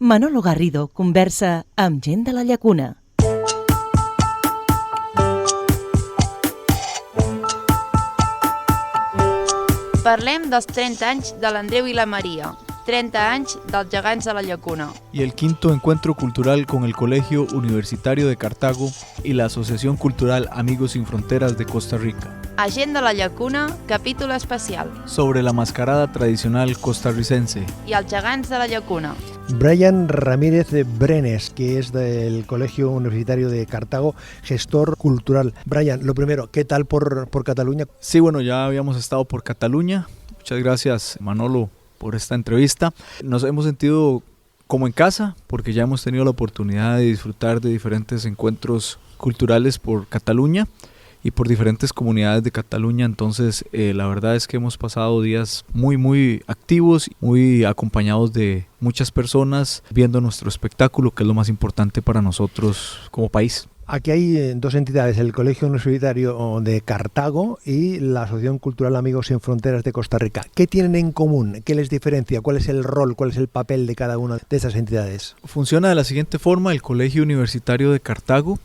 Manolo Garrido conversa amb gent de la Llacuna. Parlem dels 30 anys de l'Andreu i la Maria, 30 anys dels gegants de la Llacuna. Y el quinto encuentro cultural con el Colegio Universitario de Cartago y la Asociación Cultural Amigos Sin Fronteras de Costa Rica. A Gent de la Llacuna, capítol especial. Sobre la mascarada tradicional costarricense. I els gegants de la Llacuna. Brian Ramírez Brenes, que es del Colegio Universitario de Cartago, gestor cultural. Brian, lo primero, ¿qué tal por Cataluña? Sí, bueno, ya habíamos estado por Cataluña. Muchas gracias, Manolo, por esta entrevista. Nos hemos sentido como en casa, porque ya hemos tenido la oportunidad de disfrutar de diferentes encuentros culturales por Cataluña y por diferentes comunidades de Cataluña. Entonces la verdad es que hemos pasado días muy activos, muy acompañados de muchas personas viendo nuestro espectáculo, que es lo más importante para nosotros como país. Aquí hay dos entidades, el Colegio Universitario de Cartago y la Asociación Cultural Amigos Sin Fronteras de Costa Rica. ¿Qué tienen en común? ¿Qué les diferencia? ¿Cuál es el rol? ¿Cuál es el papel de cada una de esas entidades? Funciona de la siguiente forma. El Colegio Universitario de Cartago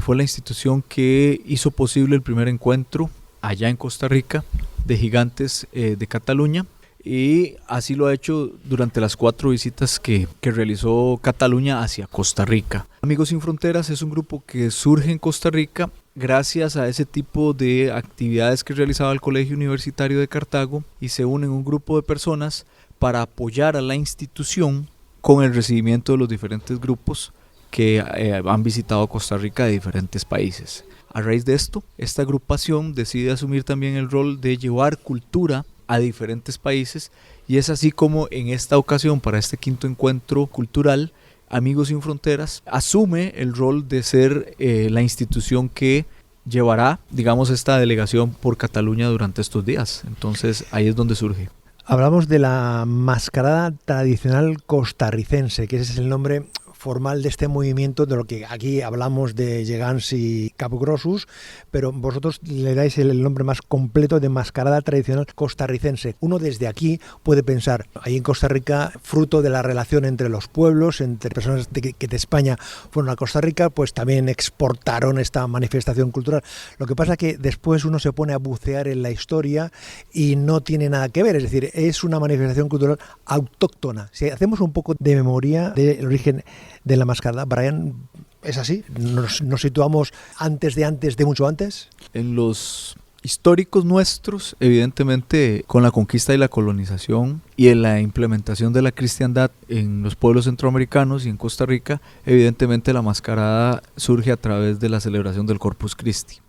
fue la institución que hizo posible el primer encuentro allá en Costa Rica de gigantes de Cataluña, y así lo ha hecho durante las 4 visitas que realizó Cataluña hacia Costa Rica. Amigos Sin Fronteras es un grupo que surge en Costa Rica gracias a ese tipo de actividades que realizaba el Colegio Universitario de Cartago, y se unen un grupo de personas para apoyar a la institución con el recibimiento de los diferentes grupos que han visitado Costa Rica de diferentes países. A raíz de esto, esta agrupación decide asumir también el rol de llevar cultura a diferentes países, y es así como en esta ocasión, para este quinto encuentro cultural, Amigos Sin Fronteras asume el rol de ser la institución que llevará, digamos, esta delegación por Cataluña durante estos días. Entonces ahí es donde surge. Hablamos de la mascarada tradicional costarricense, que ese es el nombre formal de este movimiento, de lo que aquí hablamos de gegants y capgrossos, pero vosotros le dais el nombre más completo de mascarada tradicional costarricense. Uno desde aquí puede pensar, ahí en Costa Rica, fruto de la relación entre los pueblos, entre personas que de España fueron a Costa Rica, pues también exportaron esta manifestación cultural. Lo que pasa que después uno se pone a bucear en la historia y no tiene nada que ver, es decir, es una manifestación cultural autóctona. Si hacemos un poco de memoria del origen de la mascarada, Brian, ¿es así? ¿Nos situamos antes de mucho antes? En los históricos nuestros, evidentemente con la conquista y la colonización y en la implementación de la cristiandad en los pueblos centroamericanos y en Costa Rica, evidentemente la mascarada surge a través de la celebración del Corpus Christi.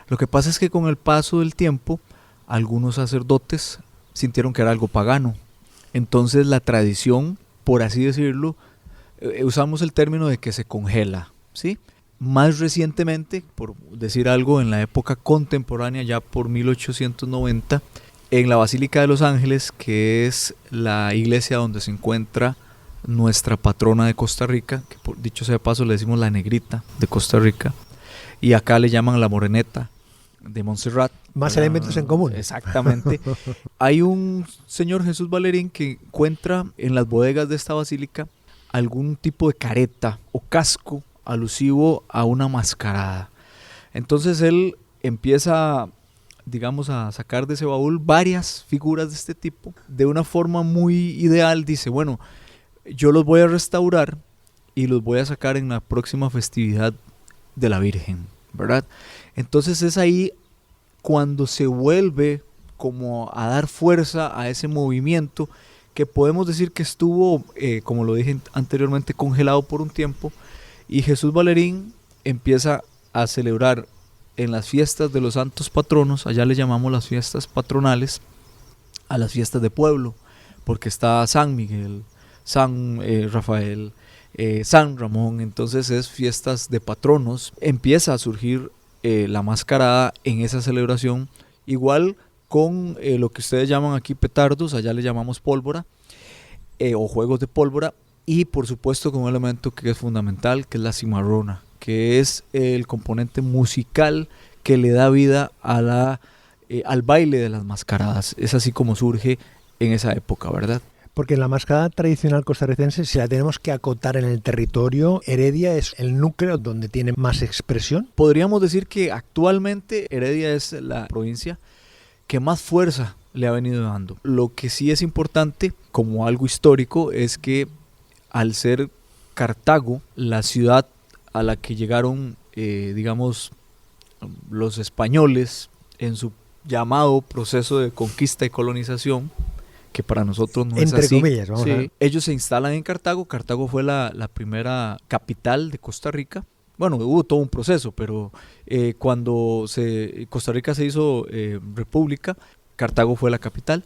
Lo que pasa es que con el paso del tiempo, algunos sacerdotes sintieron que era algo pagano. Entonces la tradición, por así decirlo, usamos el término de que se congela, ¿sí? Más recientemente, por decir algo, en la época contemporánea, ya por 1890, en la Basílica de los Ángeles, que es la iglesia donde se encuentra nuestra patrona de Costa Rica, que por dicho sea de paso le decimos la negrita de Costa Rica, y acá le llaman la moreneta de Montserrat. Más elementos en común. Exactamente. Hay un señor, Jesús Valerín, que encuentra en las bodegas de esta basílica algún tipo de careta o casco alusivo a una mascarada. Entonces él empieza, digamos, a sacar de ese baúl varias figuras de este tipo. De una forma muy ideal dice, bueno, yo los voy a restaurar y los voy a sacar en la próxima festividad de la Virgen, ¿verdad? Entonces es ahí cuando se vuelve como a dar fuerza a ese movimiento, que podemos decir que estuvo, como lo dije anteriormente, congelado por un tiempo, y Jesús Valerín empieza a celebrar en las fiestas de los santos patronos, allá le llamamos las fiestas patronales, a las fiestas de pueblo, porque está San Miguel, San Rafael, San Ramón, entonces es fiestas de patronos. Empieza a surgir la mascarada en esa celebración, igual con lo que ustedes llaman aquí petardos, allá le llamamos pólvora, o juegos de pólvora, y por supuesto con un elemento que es fundamental, que es la cimarrona, que es el componente musical que le da vida a al baile de las mascaradas. Es así como surge en esa época, ¿verdad? Porque la mascarada tradicional costarricense, si la tenemos que acotar en el territorio, Heredia es el núcleo donde tiene más expresión. Podríamos decir que actualmente Heredia es la provincia que más fuerza le ha venido dando. Lo que sí es importante, como algo histórico, es que al ser Cartago la ciudad a la que llegaron, digamos, los españoles en su llamado proceso de conquista y colonización, que para nosotros no es así. Entre comillas, vamos a ver. Ellos se instalan en Cartago. Cartago fue la primera capital de Costa Rica. Bueno, hubo todo un proceso, pero cuando Costa Rica se hizo república, Cartago fue la capital.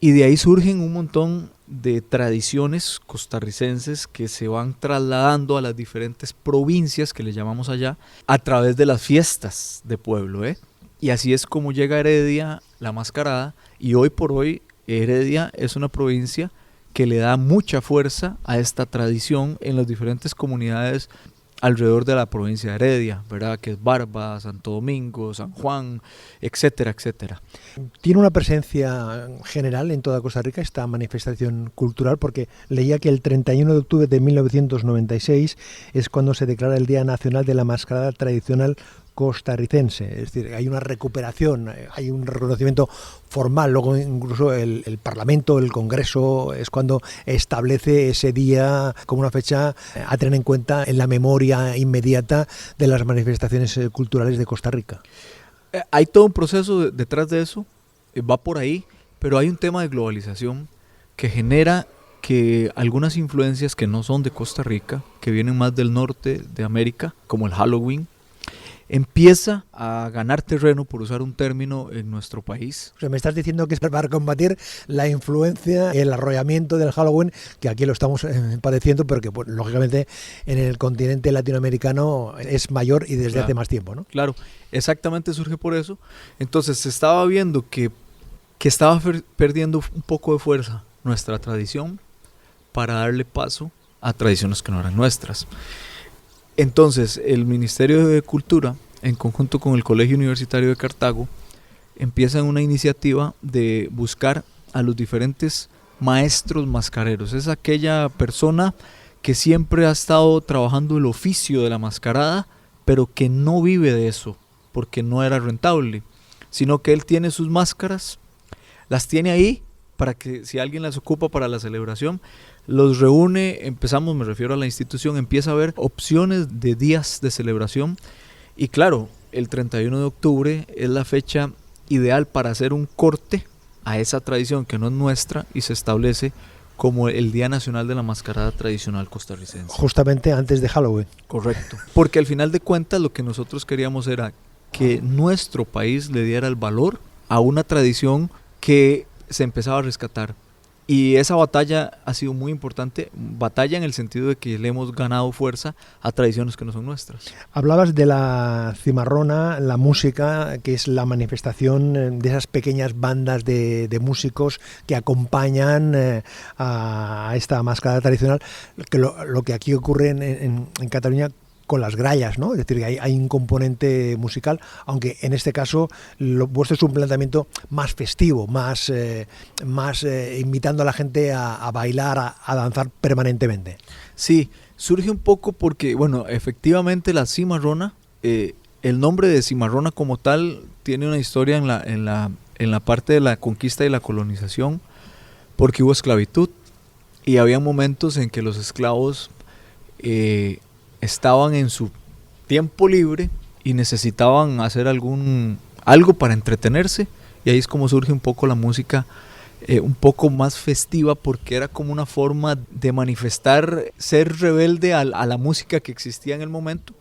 Y de ahí surgen un montón de tradiciones costarricenses que se van trasladando a las diferentes provincias que le llamamos allá a través de las fiestas de pueblo, ¿eh? Y así es como llega a Heredia la mascarada, y hoy por hoy Heredia es una provincia que le da mucha fuerza a esta tradición en las diferentes comunidades alrededor de la provincia de Heredia, ¿verdad? Que es Barba, Santo Domingo, San Juan, etcétera, etcétera. ¿Tiene una presencia general en toda Costa Rica esta manifestación cultural? Porque leía que el 31 de octubre de 1996 es cuando se declara el Día Nacional de la Mascarada Tradicional Costarricense. Es decir, hay una recuperación, hay un reconocimiento formal. Luego incluso el Parlamento, el Congreso, es cuando establece ese día como una fecha a tener en cuenta en la memoria inmediata de las manifestaciones culturales de Costa Rica. Hay todo un proceso detrás de eso, va por ahí, pero hay un tema de globalización que genera que algunas influencias que no son de Costa Rica, que vienen más del norte de América, como el Halloween, empieza a ganar terreno, por usar un término, en nuestro país. O sea, me estás diciendo que es para combatir la influencia, el arrollamiento del Halloween, que aquí lo estamos padeciendo, pero que pues, lógicamente en el continente latinoamericano es mayor y desde hace más tiempo, ¿no? Claro, exactamente, surge por eso. Entonces se estaba viendo que estaba perdiendo un poco de fuerza nuestra tradición para darle paso a tradiciones que no eran nuestras. Entonces, el Ministerio de Cultura, en conjunto con el Colegio Universitario de Cartago, empiezan una iniciativa de buscar a los diferentes maestros mascareros. Es aquella persona que siempre ha estado trabajando el oficio de la mascarada, pero que no vive de eso, porque no era rentable, sino que él tiene sus máscaras, las tiene ahí para que si alguien las ocupa para la celebración, los reúne, me refiero a la institución, empieza a haber opciones de días de celebración, y claro, el 31 de octubre es la fecha ideal para hacer un corte a esa tradición que no es nuestra y se establece como el Día Nacional de la Mascarada Tradicional Costarricense. Justamente antes de Halloween. Correcto, porque al final de cuentas lo que nosotros queríamos era que nuestro país le diera el valor a una tradición que se empezaba a rescatar. Y esa batalla ha sido muy importante, batalla en el sentido de que le hemos ganado fuerza a tradiciones que no son nuestras. Hablabas de la cimarrona, la música, que es la manifestación de esas pequeñas bandas de músicos que acompañan a esta mascarada tradicional, que lo que aquí ocurre en Cataluña con las grallas, ¿no? Es decir, que hay un componente musical, aunque en este caso vuestro es un planteamiento más festivo, más invitando a la gente a bailar, a danzar permanentemente. Sí, surge un poco porque, bueno, efectivamente la cimarrona, el nombre de cimarrona como tal tiene una historia en la parte de la conquista y la colonización, porque hubo esclavitud y había momentos en que los esclavos estaban en su tiempo libre y necesitaban hacer algo para entretenerse, y ahí es como surge un poco la música un poco más festiva, porque era como una forma de manifestar ser rebelde a la música que existía en el momento,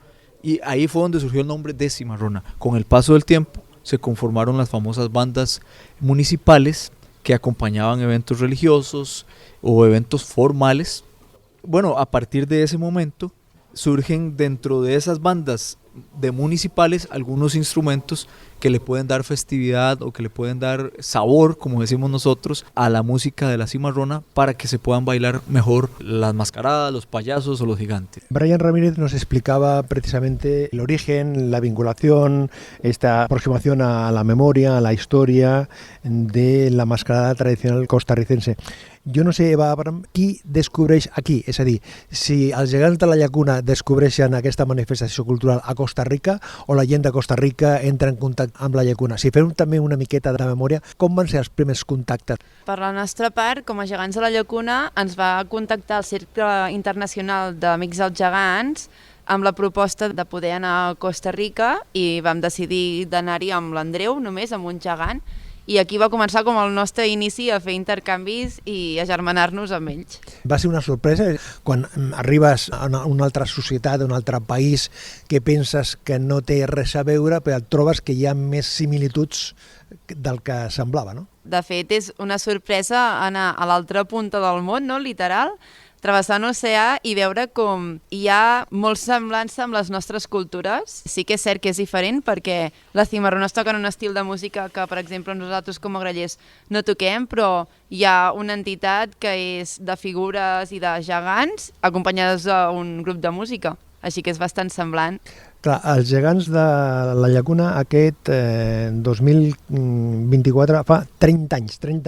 y ahí fue donde surgió el nombre de cimarrona. Con el paso del tiempo se conformaron las famosas bandas municipales que acompañaban eventos religiosos o eventos formales. Bueno, a partir de ese momento surgen dentro de esas bandas de municipales algunos instrumentos que le pueden dar festividad o que le pueden dar sabor, como decimos nosotros, a la música de la cimarrona para que se puedan bailar mejor las mascaradas, los payasos o los gigantes. Brian Ramírez nos explicaba precisamente el origen, la vinculación, esta aproximación a la memoria, a la historia de la mascarada tradicional costarricense. Jo no sé, Eva Abram, qui descobreix aquí? És a dir, si els gegants de la llacuna descobreixen aquesta manifestació cultural a Costa Rica o la gent de Costa Rica entra en contacte amb la llacuna. Si fem també una miqueta de memòria, com van ser els primers contactes? Per la nostra part, com a gegants de la llacuna, ens va contactar el Cercle Internacional d'Amics dels Gegants amb la proposta de poder anar a Costa Rica i vam decidir d'anar-hi amb l'Andreu, només, amb un gegant, i aquí va començar com el nostre inici a fer intercanvis i a germanar-nos amb ells. Va ser una sorpresa quan arribes a una altra societat, a un altre país, que penses que no té res a veure, però et trobes que hi ha més similituds del que semblava, no? De fet, és una sorpresa anar a l'altra punta del món, no? Literal, travessant l'oceà i veure com hi ha molt semblança amb les nostres cultures. Sí que és cert que és diferent perquè la cimarrona es toca en un estil de música que, per exemple, nosaltres com a grallers no toquem, però hi ha una entitat que és de figures i de gegants acompanyades d'un grup de música, així que és bastant semblant. Clar, els gegants de la llacuna aquest 2024 fa 30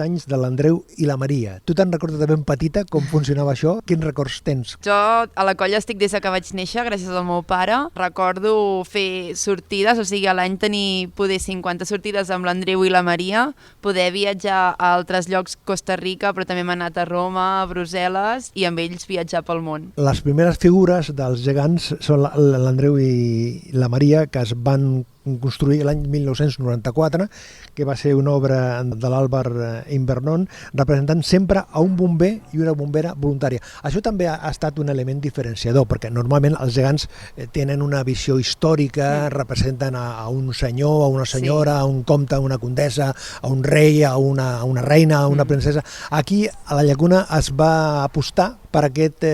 anys de l'Andreu i la Maria. Tu te'n recordes de ben petita com funcionava això? Quins records tens? Jo a la colla estic des que vaig néixer, gràcies al meu pare. Recordo fer sortides, o sigui, a l'any tenir poder 50 sortides amb l'Andreu i la Maria, poder viatjar a altres llocs, Costa Rica, però també hem anat a Roma, a Brussel·les, i amb ells viatjar pel món. Les primeres figures dels gegants són l'Andreu i la Maria, que es van construir l'any 1994, que va ser una obra de l'Àlvar Invernon, representant sempre a un bomber i una bombera voluntària. Això també ha estat un element diferenciador, perquè normalment els gegants tenen una visió històrica, representen a un senyor, a una senyora, a un comte, a una condessa, a un rei, a una reina, a una princesa. Aquí, a la llacuna, es va apostar per aquest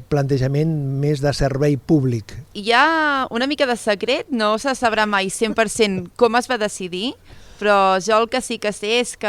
plantejament més de servei públic. Hi ha una mica de secret, no se sabrà mai 100% com es va decidir, però jo el que sí que sé és que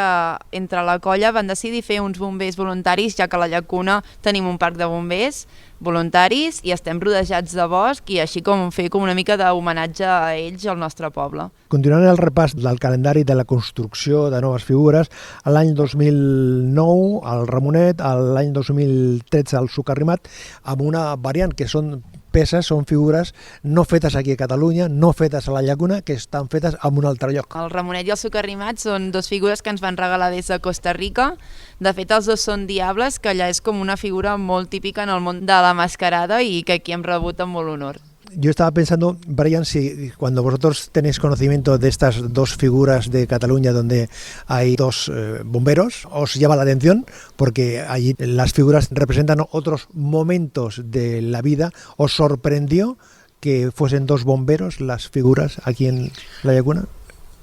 entre la colla van decidir fer uns bombers voluntaris, ja que a la llacuna tenim un parc de bombers voluntaris i estem rodejats de bosc, i així com fer com una mica d'homenatge a ells al nostre poble. Continuant el repàs del calendari de la construcció de noves figures, l'any 2009 el Ramonet, l'any 2013 el Socarrimat, amb una variant que són peces, són figures no fetes aquí a Catalunya, no fetes a la llacuna, que estan fetes en un altre lloc. El Ramonet i el Socarrimat són dos figures que ens van regalar des de Costa Rica. De fet, els dos són diables, que allà és com una figura molt típica en el món de la mascarada i que aquí hem rebut amb molt honor. Yo estaba pensando, Brian, si cuando vosotros tenéis conocimiento de estas dos figuras de Cataluña donde hay dos bomberos, os llama la atención porque allí las figuras representan otros momentos de la vida. ¿Os sorprendió que fuesen dos bomberos las figuras aquí en la llacuna?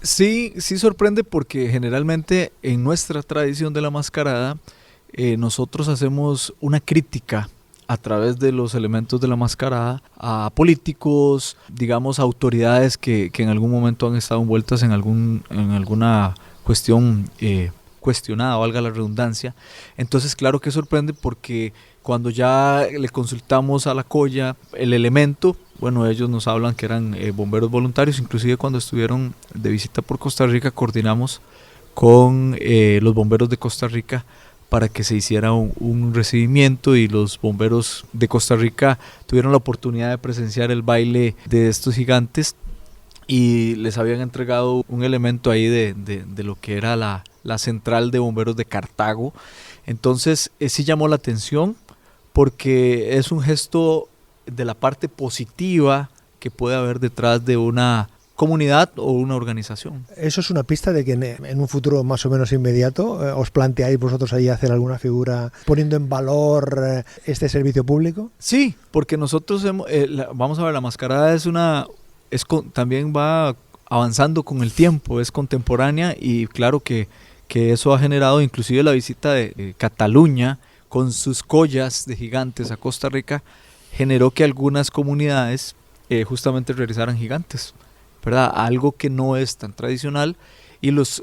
Sí sorprende porque generalmente en nuestra tradición de la mascarada nosotros hacemos una crítica a través de los elementos de la mascarada a políticos, digamos autoridades que en algún momento han estado envueltas en alguna cuestión cuestionada, valga la redundancia. Entonces claro que sorprende porque cuando ya le consultamos a la colla el elemento, bueno, ellos nos hablan que eran bomberos voluntarios. Inclusive cuando estuvieron de visita por Costa Rica coordinamos con los bomberos de Costa Rica para que se hiciera un recibimiento, y los bomberos de Costa Rica tuvieron la oportunidad de presenciar el baile de estos gigantes y les habían entregado un elemento ahí de lo que era la central de bomberos de Cartago. Entonces sí llamó la atención porque es un gesto de la parte positiva que puede haber detrás de una comunidad o una organización. ¿Eso es una pista de que en un futuro más o menos inmediato os planteáis vosotros ahí hacer alguna figura poniendo en valor este servicio público? Sí, porque nosotros vamos a ver, la mascarada también va avanzando con el tiempo, es contemporánea, y claro que eso ha generado inclusive la visita de Cataluña con sus collas de gigantes a Costa Rica, generó que algunas comunidades justamente realizaran gigantes, ¿verdad? Algo que no es tan tradicional, y los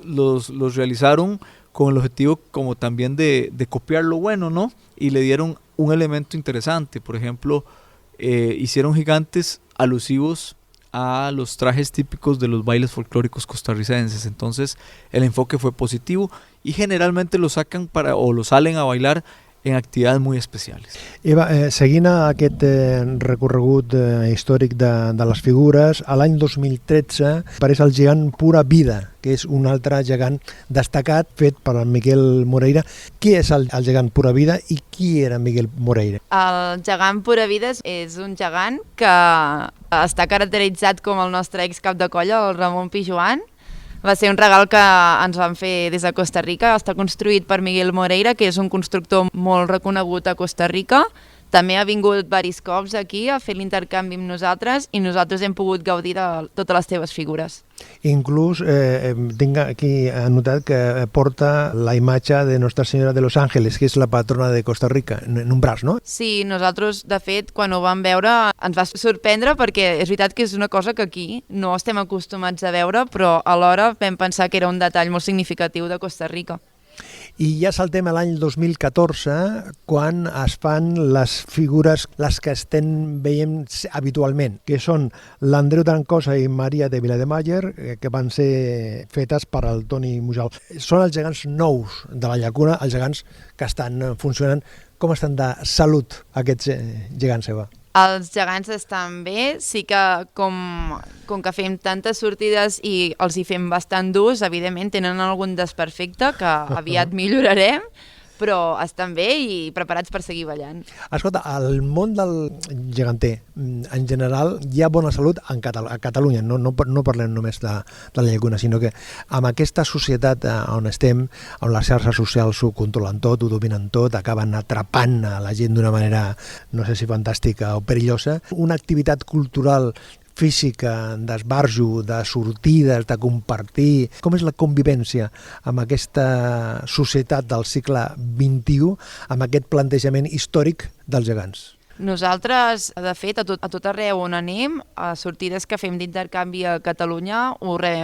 realizaron con el objetivo como también de copiar lo bueno, ¿no? Y le dieron un elemento interesante. Por ejemplo, hicieron gigantes alusivos a los trajes típicos de los bailes folclóricos costarricenses. Entonces el enfoque fue positivo, y generalmente lo sacan o lo salen a bailar en actividades muy especiales. Eva, seguint aquest recorregut històric de les figures, a l'any 2013 apareix el gegant Pura Vida, que és un altre gegant destacat fet per en Miguel Moreira. Qui és el gegant Pura Vida i qui era Miguel Moreira? El gegant Pura Vida és un gegant que està caracteritzat com el nostre excap de colla, el Ramon Pijuan. Va ser un regal que ens van fer des de Costa Rica. Està construït per Miguel Moreira, que és un constructor molt reconegut a Costa Rica. També ha vingut diversos cops aquí a fer l'intercanvi amb nosaltres, i nosaltres hem pogut gaudir de totes les teves figures. Inclús tinc aquí anotat que porta la imatge de Nostra Senyora de los Ángeles, que és la patrona de Costa Rica, en un braç, no? Sí, nosaltres, de fet, quan ho vam veure ens va sorprendre, perquè és veritat que és una cosa que aquí no estem acostumats a veure, però alhora vam pensar que era un detall molt significatiu de Costa Rica. I ja saltem a l'any 2014, quan es fan les figures, les que estem veient habitualment, que són l'Andreu Trancosa i Maria de Vilademayer, que van ser fetes per al Toni Mujal. Són els gegants nous de la llacuna, els gegants que estan funcionant. Com estan de salut aquests gegants, Eva? Els gegants estan bé, sí que com que fem tantes sortides i els hi fem bastant durs, evidentment tenen algun desperfecte que aviat millorarem, però estan bé i preparats per seguir ballant. Escolta, al món del geganter, en general, hi ha bona salut a Catalunya, no parlem només de la llacuna, sinó que amb aquesta societat on estem, on les xarxes socials ho controlen tot, ho dominen tot, acaben atrapant a la gent d'una manera, no sé si fantàstica o perillosa, una activitat cultural física, d'esbarjo, de sortides, de compartir. Com és la convivència amb aquesta societat del segle XXI, amb aquest plantejament històric dels gegants? Nosaltres, de fet, a tot arreu on anem, a sortides que fem d'intercanvi a Catalunya,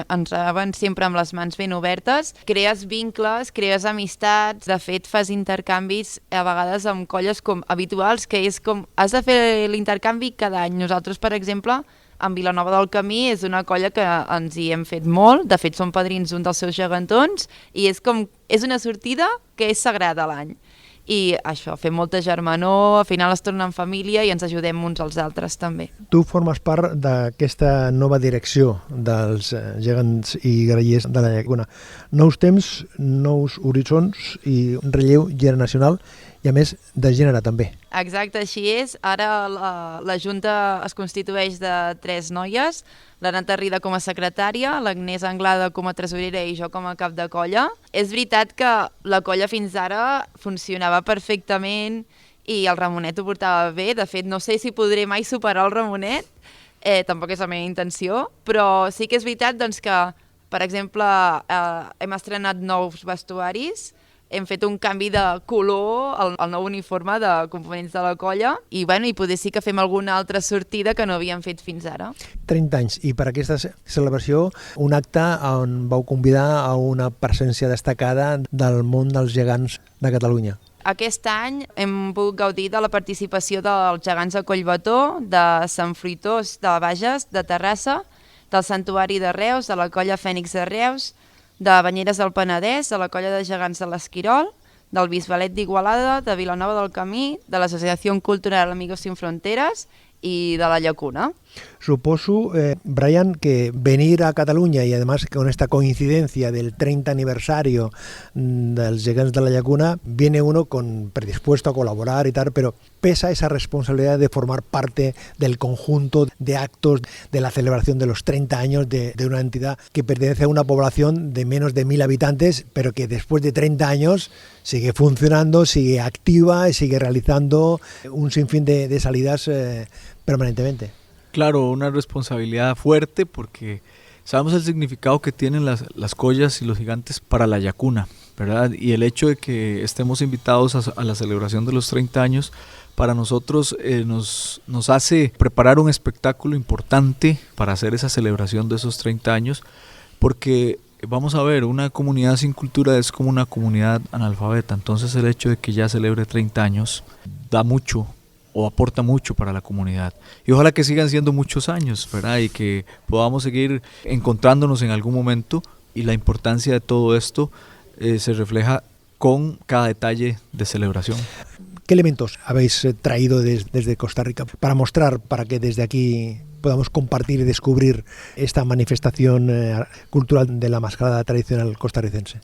ens reben sempre amb les mans ben obertes. Crees vincles, crees amistats, de fet fas intercanvis a vegades amb colles com habituals, que és com, has de fer l'intercanvi cada any. Nosaltres, per exemple, en Vilanova del Camí és una colla que ens hi hem fet molt, de fet som padrins d'un dels seus gegantons, i és una sortida que és sagrada a l'any. I això, fem molta germanor, al final es torna en família i ens ajudem uns als altres també. Tu formes part d'aquesta nova direcció dels gegants i grallers de la llacuna. Nous temps, nous horitzons i un relleu generacional, i a més de gènere també. Exacte, així és. Ara la Junta es constitueix de 3 noies, l'Anna Rida com a secretària, l'Agnès Anglada com a tresorera i jo com a cap de colla. És veritat que la colla fins ara funcionava perfectament i el Ramonet ho portava bé. De fet, no sé si podré mai superar el Ramonet, tampoc és la meva intenció, però sí que és veritat doncs, que, per exemple, hem estrenat nous vestuaris, hem fet un canvi de color al nou uniforme de components de la colla i poder sí que fem alguna altra sortida que no havíem fet fins ara. 30 anys, i per aquesta celebració un acte on vau convidar a una presència destacada del món dels gegants de Catalunya. Aquest any hem pogut gaudir de la participació dels gegants de Collbató, de Sant Fruitós de Bages, de Terrassa, del Santuari de Reus, de la colla Fènix de Reus, de Banyeres del Penedès, de la colla de gegants de l'Esquirol, del Bisbalet d'Igualada, de Vilanova del Camí, de l'Associació Cultural Amigos Sin Fronteras y de la Llacuna. Suposo, Brian, que venir a Cataluña y además con esta coincidencia del 30 aniversario dels gegants de la Llacuna, viene uno predispuesto a colaborar y tal, pero pesa esa responsabilidad de formar parte del conjunto de actos de la celebración de los 30 años de una entidad que pertenece a una población de menos de 1000 habitantes, pero que después de 30 años sigue funcionando, sigue activa y sigue realizando un sinfín de salidas permanentemente. Claro, una responsabilidad fuerte porque sabemos el significado que tienen las collas y los gigantes para la Llacuna, ¿verdad? Y el hecho de que estemos invitados a la celebración de los 30 años, para nosotros nos hace preparar un espectáculo importante para hacer esa celebración de esos 30 años, porque vamos a ver, una comunidad sin cultura es como una comunidad analfabeta, entonces el hecho de que ya celebre 30 años da mucho o aporta mucho para la comunidad. Y ojalá que sigan siendo muchos años, ¿verdad? Y que podamos seguir encontrándonos en algún momento, y la importancia de todo esto se refleja con cada detalle de celebración. ¿Qué elementos habéis traído desde Costa Rica para mostrar, para que desde aquí podamos compartir y descubrir esta manifestación cultural de la mascarada tradicional costarricense?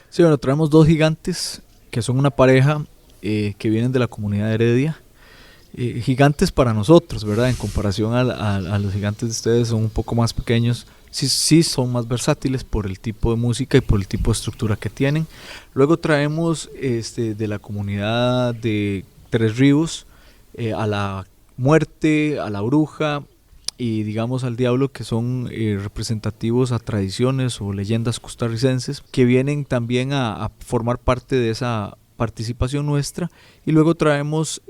Sí, bueno, traemos 2 gigantes que son una pareja que vienen de la comunidad de Heredia. Gigantes para nosotros, ¿verdad? En comparación a los gigantes de ustedes, son un poco más pequeños. Sí son más versátiles por el tipo de música y por el tipo de estructura que tienen. Luego traemos de la comunidad de Tres Ríos a la muerte, a la bruja y digamos al diablo, que son representativos a tradiciones o leyendas costarricenses que vienen también a formar parte de esa participación nuestra. Y luego traemos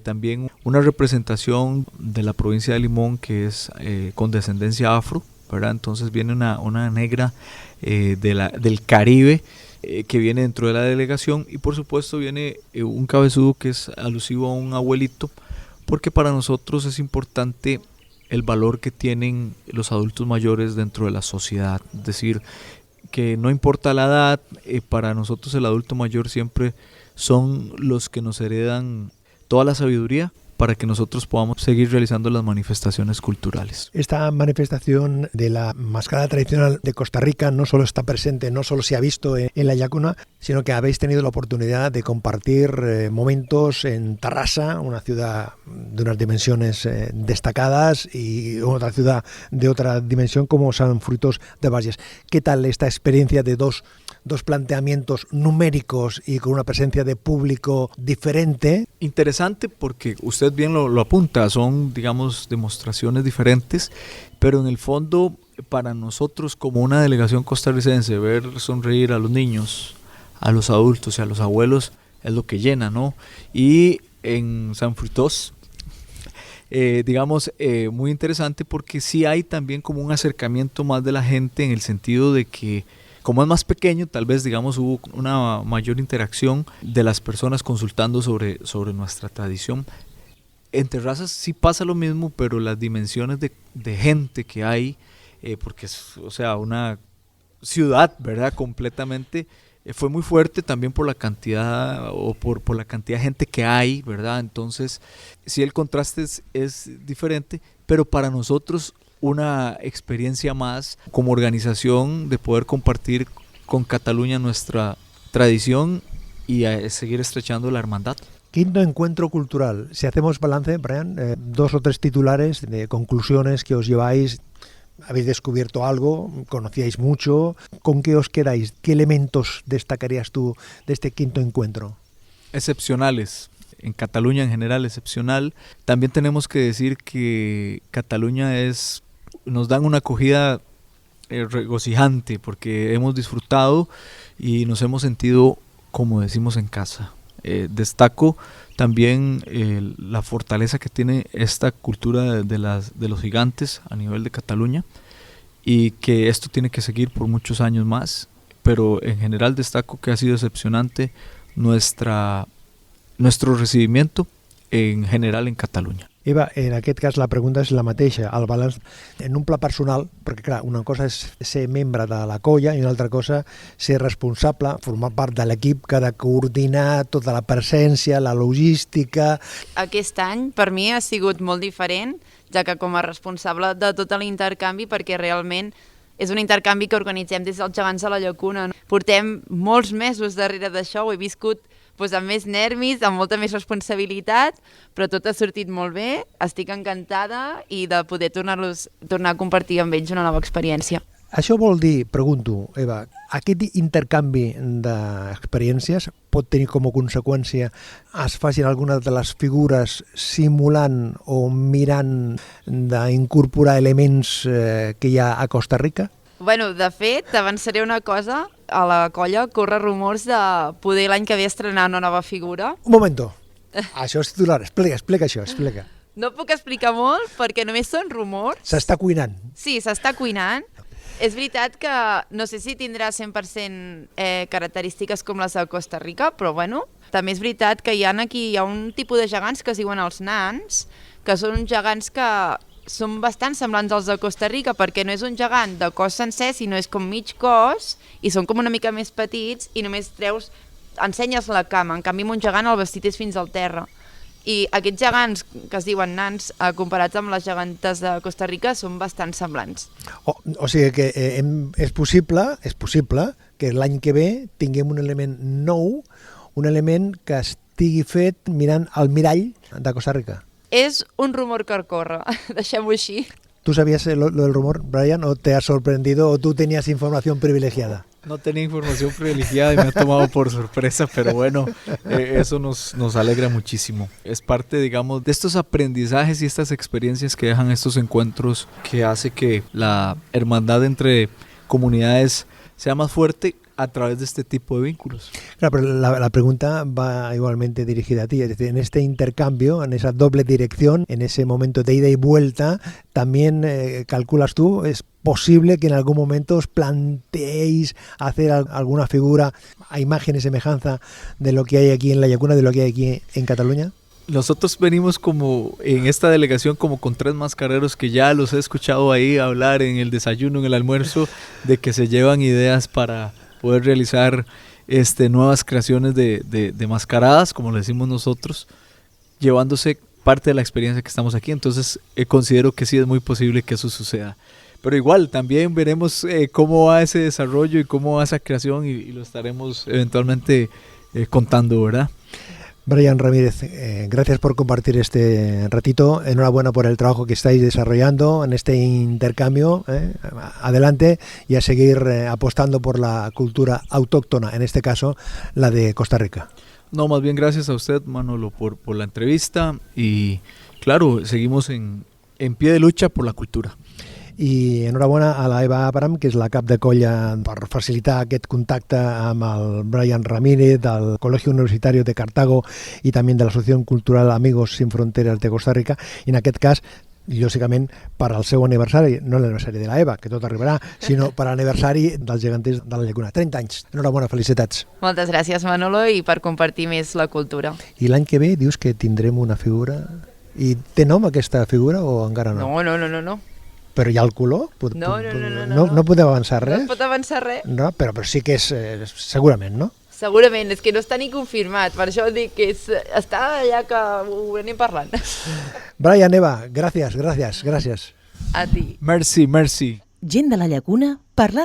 también una representación de la provincia de Limón que es con descendencia afro, ¿verdad? Entonces viene una negra del Caribe que viene dentro de la delegación, y por supuesto viene un cabezudo que es alusivo a un abuelito, porque para nosotros es importante el valor que tienen los adultos mayores dentro de la sociedad, es decir, que no importa la edad, para nosotros el adulto mayor siempre son los que nos heredan toda la sabiduría para que nosotros podamos seguir realizando las manifestaciones culturales. Esta manifestación de la mascarada tradicional de Costa Rica no solo está presente, no solo se ha visto en la Llacuna, sino que habéis tenido la oportunidad de compartir momentos en Tarrasa, una ciudad de unas dimensiones destacadas, y otra ciudad de otra dimensión como San Fruitós de Bages. ¿Qué tal esta experiencia de dos planteamientos numéricos y con una presencia de público diferente? Interesante, porque usted bien lo apunta, son, digamos, demostraciones diferentes, pero en el fondo para nosotros como una delegación costarricense, ver sonreír a los niños, a los adultos y a los abuelos es lo que llena, ¿no? Y en San Fruitós, digamos, muy interesante, porque sí hay también como un acercamiento más de la gente, en el sentido de que como es más pequeño, tal vez, digamos, hubo una mayor interacción de las personas consultando sobre nuestra tradición. En Terrazas sí pasa lo mismo, pero las dimensiones de gente que hay, porque es, o sea, una ciudad, ¿verdad?, completamente, fue muy fuerte también por la cantidad o por la cantidad de gente que hay, ¿verdad? Entonces, sí, el contraste es diferente, pero para nosotros una experiencia más como organización de poder compartir con Cataluña nuestra tradición y seguir estrechando la hermandad. Quinto encuentro cultural. Si hacemos balance, Brian, 2 o 3 titulares de conclusiones que os lleváis. ¿Habéis descubierto algo? ¿Conocíais mucho? ¿Con qué os quedáis? ¿Qué elementos destacarías tú de este quinto encuentro? Excepcionales. En Cataluña en general, excepcional. También tenemos que decir que Cataluña nos dan una acogida regocijante, porque hemos disfrutado y nos hemos sentido, como decimos, en casa. Destaco también la fortaleza que tiene esta cultura de los gigantes a nivel de Cataluña, y que esto tiene que seguir por muchos años más, pero en general destaco que ha sido excepcionante nuestro recibimiento en general en Catalunya. Eva, en aquest cas la pregunta és la mateixa, el balanç en un pla personal, perquè clar, una cosa és ser membre de la colla i una altra cosa ser responsable, formar part de l'equip que ha de coordinar tota la presència, la logística. Aquest any per mi ha sigut molt diferent, ja que com a responsable de tot l'intercanvi, perquè realment és un intercanvi que organitzem des dels Gegants de la Llacuna. Portem molts mesos darrere d'això, ho he viscut amb més nervis, amb molta més responsabilitat, però tot ha sortit molt bé, estic encantada i de poder tornar a compartir amb ells una nova experiència. Això vol dir, pregunto, Eva, aquest intercanvi d'experiències pot tenir com a conseqüència es facin algunes de les figures simulant o mirant d'incorporar elements que hi ha a Costa Rica? Bueno, de fet, t'avançaré una cosa. A la colla corre rumors de poder l'any que ve estrenar una nova figura. Un momento. Això és titular. Explica això, explica. No puc explicar molt perquè només són rumors. S'està cuinant. Sí, s'està cuinant. És veritat que no sé si tindrà 100% característiques com les de Costa Rica, però bueno, també és veritat que hi ha un tipus de gegants que es diuen els nans, que són uns gegants que són bastant semblants als de Costa Rica perquè no és un gegant de cos sencer, sinó és com mig cos i són com una mica més petits i només ensenyes la cama. En canvi, amb un gegant el vestit és fins al terra. I aquests gegants que es diuen nans, comparats amb les gegantes de Costa Rica, són bastant semblants. O sigui que és possible que l'any que ve tinguem un element nou, un element que estigui fet mirant al mirall de Costa Rica. És un rumor que corre, deixem-ho així. ¿Tú sabías lo del rumor, Brian, o te ha sorprendido o tú tenías información privilegiada? No tenía información privilegiada y me ha tomado por sorpresa, pero bueno, eso nos alegra muchísimo. Es parte, digamos, de estos aprendizajes y estas experiencias que dejan estos encuentros que hace que la hermandad entre comunidades sea más fuerte a través de este tipo de vínculos. Claro, pero la pregunta va igualmente dirigida a ti, es decir, en este intercambio, en esa doble dirección, en ese momento de ida y vuelta, también calculas tú, es posible que en algún momento os planteéis hacer alguna figura a imagen y semejanza de lo que hay aquí en la Llacuna, de lo que hay aquí en Cataluña. Nosotros venimos como en esta delegación como con 3 mascareros que ya los he escuchado ahí hablar en el desayuno, en el almuerzo, de que se llevan ideas para poder realizar nuevas creaciones de mascaradas, como le decimos nosotros, llevándose parte de la experiencia que estamos aquí. Entonces considero que sí es muy posible que eso suceda. Pero igual también veremos cómo va ese desarrollo y cómo va esa creación y lo estaremos eventualmente contando, ¿verdad? Brian Ramírez, gracias por compartir este ratito. Enhorabuena por el trabajo que estáis desarrollando en este intercambio. Adelante y a seguir apostando por la cultura autóctona, en este caso la de Costa Rica. No, más bien gracias a usted, Manolo, por la entrevista y claro, seguimos en pie de lucha por la cultura. I enhorabona a la Eva Abram, que és la cap de colla, per facilitar aquest contacte amb el Brian Ramírez del Colegio Universitario de Cartago i també de l'Associació Cultural Amigos Sin Fronteras de Costa Rica, i en aquest cas lògicament per al seu aniversari, no l'aniversari de la Eva, que tot arribarà, sinó per a l'aniversari dels geganters de la Llacuna. 30 anys. Enhorabona, felicitats. Moltes gràcies, Manolo, i per compartir més la cultura. I l'any que ve dius que tindrem una figura... I té nom aquesta figura o encara no? No. Però hi ha el color? No podem avançar res? No es pot avançar res. No, però sí que és segurament, no? Segurament, és que no està ni confirmat, per això dic que està allà que ho anem parlant. Brian, Eva, gràcies. A ti. Merci. Gent de la Llacuna parlant